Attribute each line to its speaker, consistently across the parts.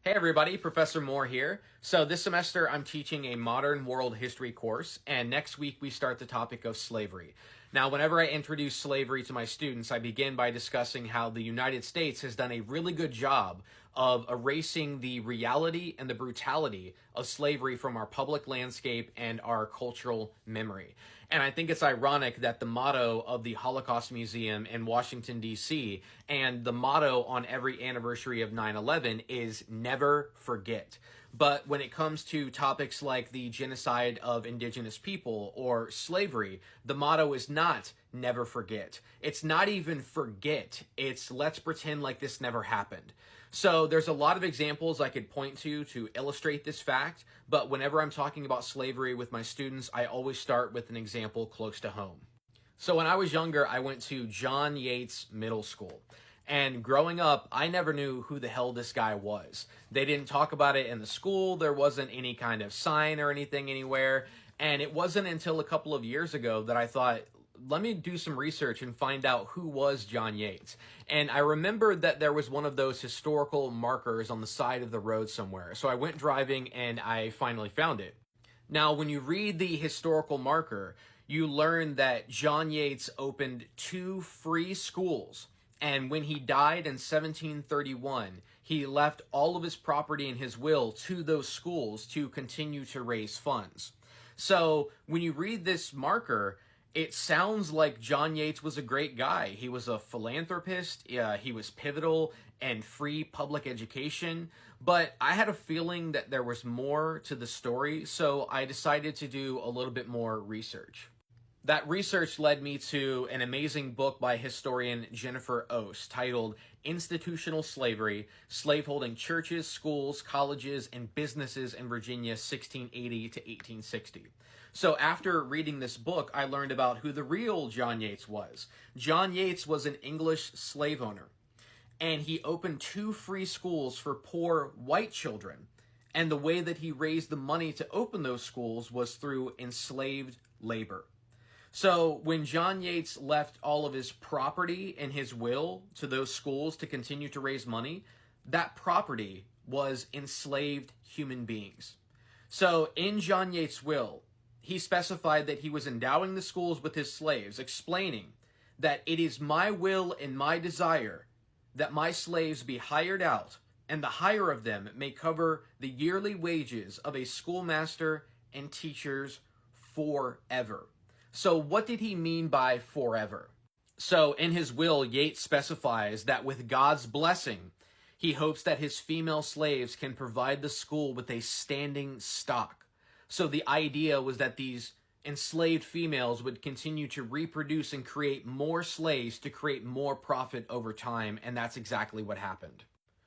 Speaker 1: Hey everybody, Professor Moore here. So this semester I'm teaching a modern world history course, and next week we start the topic of slavery. Now, whenever I introduce slavery to my students, I begin by discussing how the United States has done a really good job of erasing the reality and the brutality of slavery from our public landscape and our cultural memory. And I think it's ironic that the motto of the Holocaust Museum in Washington, D.C., and the motto on every anniversary of 9/11 is never forget. But when it comes to topics like the genocide of indigenous people or slavery, the motto is not never forget. It's not even forget. It's let's pretend like this never happened. So there's a lot of examples I could point to illustrate this fact, but whenever I'm talking about slavery with my students, I always start with an example close to home. So when I was younger, I went to John Yeates Middle School. And growing up, I never knew who the hell this guy was. They didn't talk about it in the school. There wasn't any kind of sign or anything anywhere. And it wasn't until a couple of years ago that I thought, let me do some research and find out who was John Yeates. And I remembered that there was one of those historical markers on the side of the road somewhere. So I went driving and I finally found it. Now, when you read the historical marker, you learn that John Yeates opened 2 free schools. And when he died in 1731, he left all of his property in his will to those schools to continue to raise funds. So when you read this marker, it sounds like John Yeates was a great guy. He was a philanthropist. He was pivotal in free public education. But I had a feeling that there was more to the story, so I decided to do a little bit more research. That research led me to an amazing book by historian Jennifer Oast titled Institutional Slavery, Slaveholding Churches, Schools, Colleges, and Businesses in Virginia 1680 to 1860. So after reading this book, I learned about who the real John Yeates was. John Yeates was an English slave owner, and he opened 2 free schools for poor white children. And the way that he raised the money to open those schools was through enslaved labor. So when John Yeates left all of his property in his will to those schools to continue to raise money, that property was enslaved human beings. So in John Yeates' will, he specified that he was endowing the schools with his slaves, explaining that it is my will and my desire that my slaves be hired out, and the hire of them may cover the yearly wages of a schoolmaster and teachers forever. So what did he mean by forever? So in his will, Yeates specifies that with God's blessing, he hopes that his female slaves can provide the school with a standing stock. So the idea was that these enslaved females would continue to reproduce and create more slaves to create more profit over time, and that's exactly what happened.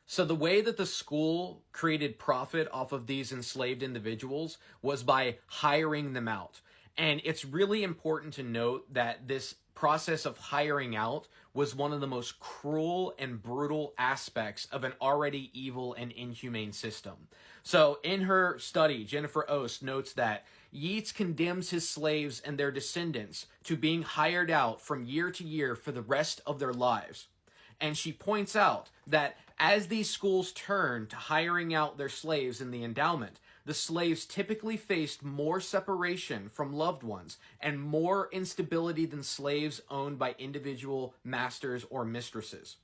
Speaker 1: So the way that the school created profit off of these enslaved individuals was by hiring them out. And it's really important to note that this process of hiring out was one of the most cruel and brutal aspects of an already evil and inhumane system. So in her study, Jennifer Oast notes that Yeates condemns his slaves and their descendants to being hired out from year to year for the rest of their lives. And she points out that as these schools turned to hiring out their slaves in the endowment, the slaves typically faced more separation from loved ones and more instability than slaves owned by individual masters or mistresses.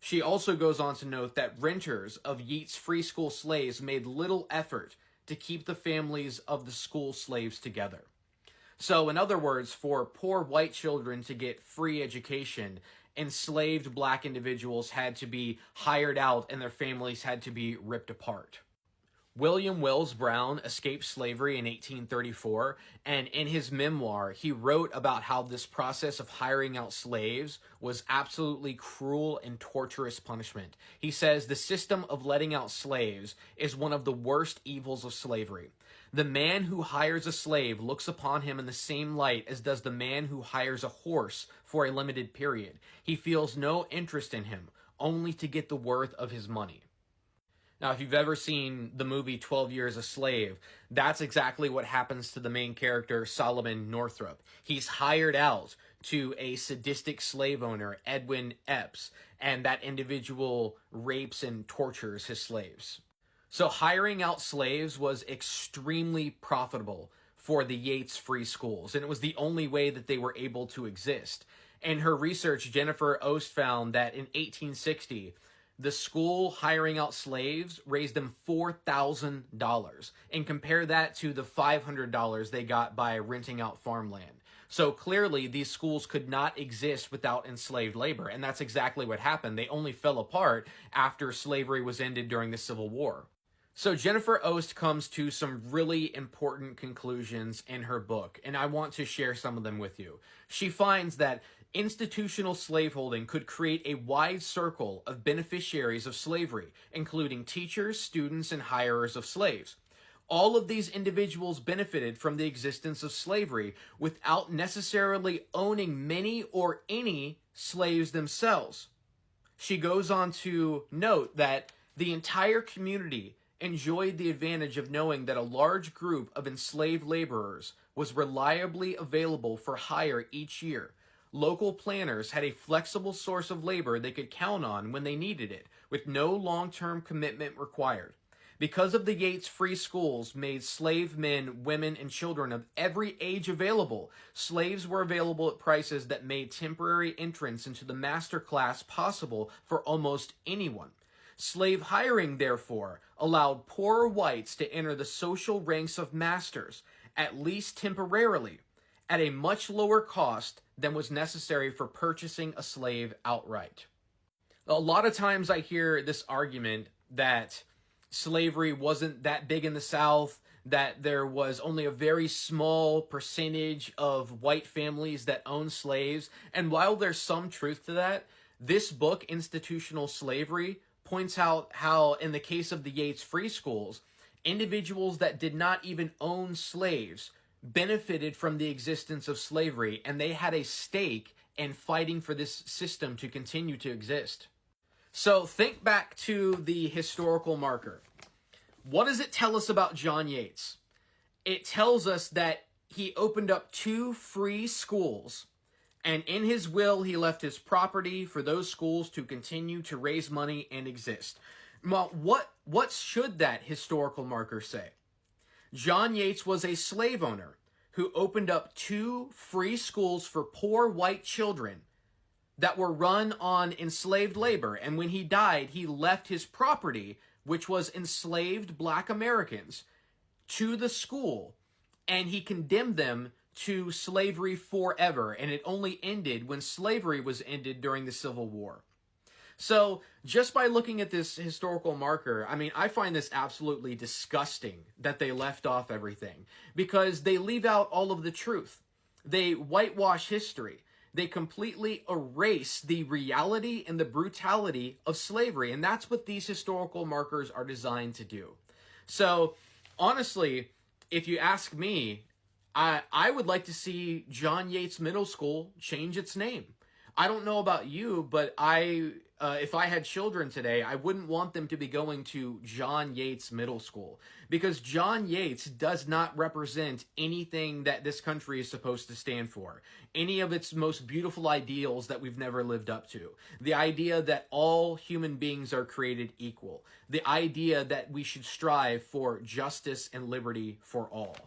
Speaker 1: She also goes on to note that renters of Yeats' free school slaves made little effort to keep the families of the school slaves together. So, in other words, for poor white children to get free education, enslaved black individuals had to be hired out and their families had to be ripped apart. William Wells Brown escaped slavery in 1834, and in his memoir, he wrote about how this process of hiring out slaves was absolutely cruel and torturous punishment. He says the system of letting out slaves is one of the worst evils of slavery. The man who hires a slave looks upon him in the same light as does the man who hires a horse for a limited period. He feels no interest in him, only to get the worth of his money. Now, if you've ever seen the movie 12 Years a Slave, that's exactly what happens to the main character, Solomon Northup. He's hired out to a sadistic slave owner, Edwin Epps, and that individual rapes and tortures his slaves. So hiring out slaves was extremely profitable for the Yeates free schools, and it was the only way that they were able to exist. In her research, Jennifer Oast found that in 1860, the school hiring out slaves raised them $4,000, and compare that to the $500 they got by renting out farmland. So clearly, these schools could not exist without enslaved labor, and that's exactly what happened. They only fell apart after slavery was ended during the Civil War. So Jennifer Oast comes to some really important conclusions in her book, and I want to share some of them with you. She finds that institutional slaveholding could create a wide circle of beneficiaries of slavery, including teachers, students, and hirers of slaves. All of these individuals benefited from the existence of slavery without necessarily owning many or any slaves themselves. She goes on to note that the entire community enjoyed the advantage of knowing that a large group of enslaved laborers was reliably available for hire each year. Local planters had a flexible source of labor they could count on when they needed it, with no long-term commitment required. Because of the Yeates free schools made slave men, women, and children of every age available, slaves were available at prices that made temporary entrance into the master class possible for almost anyone. Slave hiring, therefore, allowed poor whites to enter the social ranks of masters, at least temporarily, at a much lower cost than was necessary for purchasing a slave outright. A lot of times I hear this argument that slavery wasn't that big in the South, that there was only a very small percentage of white families that owned slaves. And while there's some truth to that, this book, Institutional Slavery, points out how, in the case of the Yeates free schools, individuals that did not even own slaves benefited from the existence of slavery, and they had a stake in fighting for this system to continue to exist. So think back to the historical marker. What does it tell us about John Yeates? It tells us that he opened up 2 free schools, and in his will, he left his property for those schools to continue to raise money and exist. Well, what should that historical marker say? John Yeates was a slave owner who opened up 2 free schools for poor white children that were run on enslaved labor. And when he died, he left his property, which was enslaved black Americans, to the school, and he condemned them to slavery forever. And it only ended when slavery was ended during the Civil War. So just by looking at this historical marker, I mean, I find this absolutely disgusting that they left off everything, because they leave out all of the truth. They whitewash history. They completely erase the reality and the brutality of slavery. And that's what these historical markers are designed to do. So honestly, if you ask me, I would like to see John Yeates Middle School change its name. I don't know about you, but if I had children today, I wouldn't want them to be going to John Yeates Middle School, because John Yeates does not represent anything that this country is supposed to stand for. Any of its most beautiful ideals that we've never lived up to. The idea that all human beings are created equal. The idea that we should strive for justice and liberty for all.